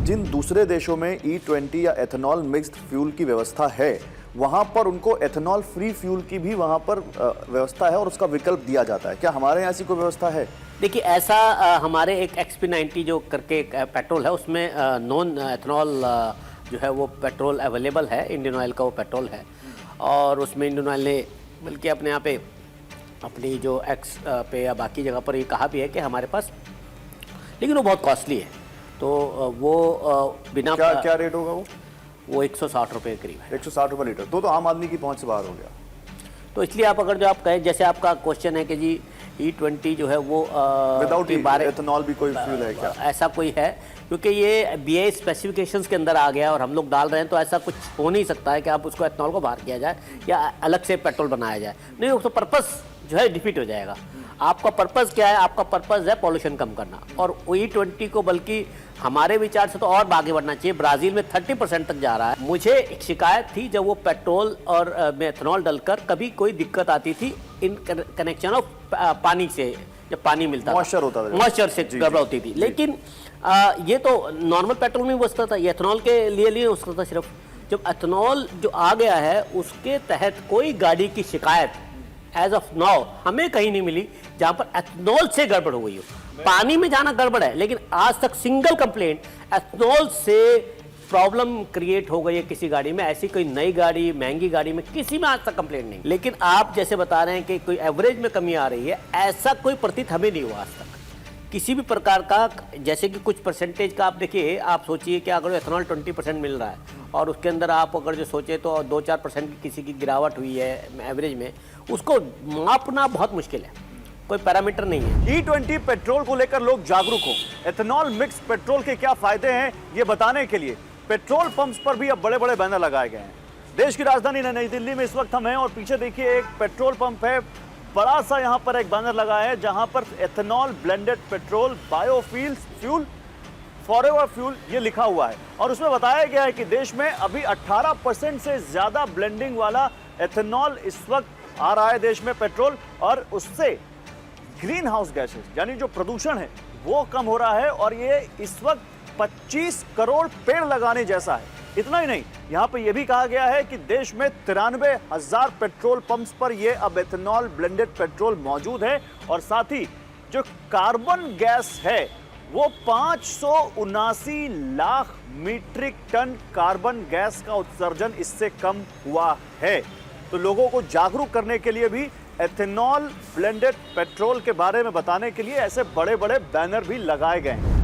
जिन दूसरे देशों में E20 या एथेनॉल मिक्स्ड फ्यूल की व्यवस्था है, वहां पर उनको एथेनॉल फ्री फ्यूल की भी वहां पर व्यवस्था है और उसका विकल्प दिया जाता है। क्या हमारे यहाँ ऐसी कोई व्यवस्था है? देखिए ऐसा हमारे एक XP90 जो करके पेट्रोल है, उसमें नॉन एथेनॉल जो है वो पेट्रोल अवेलेबल है। इंडियन ऑयल का वो पेट्रोल है और उसमें इंडियन ऑयल ने बल्कि अपने यहाँ पे अपनी जो एक्स पे या बाकी जगह पर ये कहा भी है कि हमारे पास, लेकिन वो बहुत कॉस्टली है। तो वो बिना क्या रेट होगा वो 160 रुपये के करीब है। 160 रुपये लीटर। तो आम आदमी की पहुंच से बाहर हो गया। तो इसलिए आप अगर जो आप कहें, जैसे आपका क्वेश्चन है कि जी E20 जो है वो विदाउट एथेनॉल भी कोई फ्यूल है क्या? ऐसा कोई है, क्योंकि ये BI स्पेसिफिकेशंस के अंदर आ गया और हम लोग डाल रहे हैं, तो ऐसा कुछ हो नहीं सकता है कि आप उसको एथेनॉल को बाहर किया जाए या अलग से पेट्रोल बनाया जाए। नहीं, उसका पर्पस जो है डिफीट हो जाएगा। आपका पर्पस क्या है? आपका पर्पस है पॉल्यूशन कम करना, और E20 को बल्कि हमारे विचार से तो और आगे बढ़ना चाहिए। ब्राज़ील में 30% तक जा रहा है। मुझे एक शिकायत थी जब वो पेट्रोल और में एथेनॉल डलकर कभी कोई दिक्कत आती थी इन कनेक्शन ऑफ पानी से, जब पानी मिलता मॉइस्चर होता था, मॉइस्चर से गड़बड़ होती थी। लेकिन ये तो नॉर्मल पेट्रोल में भी बचता था, ये एथेनॉल के लिए नहीं बचता था। सिर्फ जब एथेनॉल जो आ गया है उसके तहत कोई गाड़ी की शिकायत एज ऑफ नाउ हमें कहीं नहीं मिली जहां पर एथेनॉल से गड़बड़ हो गई हो। पानी में जाना गड़बड़ है, लेकिन आज तक सिंगल कंप्लेंट एथेनॉल से प्रॉब्लम क्रिएट हो गई है किसी गाड़ी में। ऐसी कोई नई गाड़ी, महंगी गाड़ी में किसी में आज तक कंप्लेंट नहीं। लेकिन आप जैसे बता रहे हैं कि कोई एवरेज में कमी आ रही है, ऐसा कोई प्रतीत हमें नहीं हुआ आज तक किसी भी प्रकार का। जैसे कि कुछ परसेंटेज का आप देखिए, आप सोचिए कि अगर एथेनॉल 20% मिल रहा है और उसके अंदर आप अगर जो सोचे तो 2-4% की किसी की गिरावट हुई है एवरेज में, उसको मापना बहुत मुश्किल है, कोई पैरामीटर नहीं है। E20 पेट्रोल को लेकर लोग जागरूक हो। एथेनॉल मिक्स पेट्रोल के क्या फायदे हैं ये बताने के लिए पेट्रोल पंप्स पर भी अब बड़े बड़े बैनर लगाए गए हैं। देश की राजधानी नई दिल्ली में इस वक्त हम हैं और पीछे देखिए एक पेट्रोल पंप है। बड़ा सा यहाँ पर एक बैनर लगा है जहां पर ethanol blended petrol biofuels fuel forever fuel ये लिखा हुआ है और उसमें बताया गया है कि देश में अभी 18% से ज्यादा ब्लेंडिंग वाला एथेनॉल इस वक्त आ रहा है देश में पेट्रोल, और उससे ग्रीन हाउस गैसेस यानी जो प्रदूषण है वो कम हो रहा है। और ये इस वक्त 25 करोड़ पेड़ लगाने जैसा है। इतना ही नहीं, यहां पे ये भी कहा गया है कि देश में 93,000 पेट्रोल पंप्स पर ये अब एथेनॉल ब्लेंडेड पेट्रोल मौजूद है और साथ ही जो कार्बन गैस है वो 579 lakh metric tonne carbon gas का उत्सर्जन इससे कम हुआ है। तो लोगों को जागरूक करने के लिए भी एथेनॉल ब्लेंडेड पेट्रोल के बारे में बताने के लिए ऐसे बड़े बड़े बैनर भी लगाए गए हैं।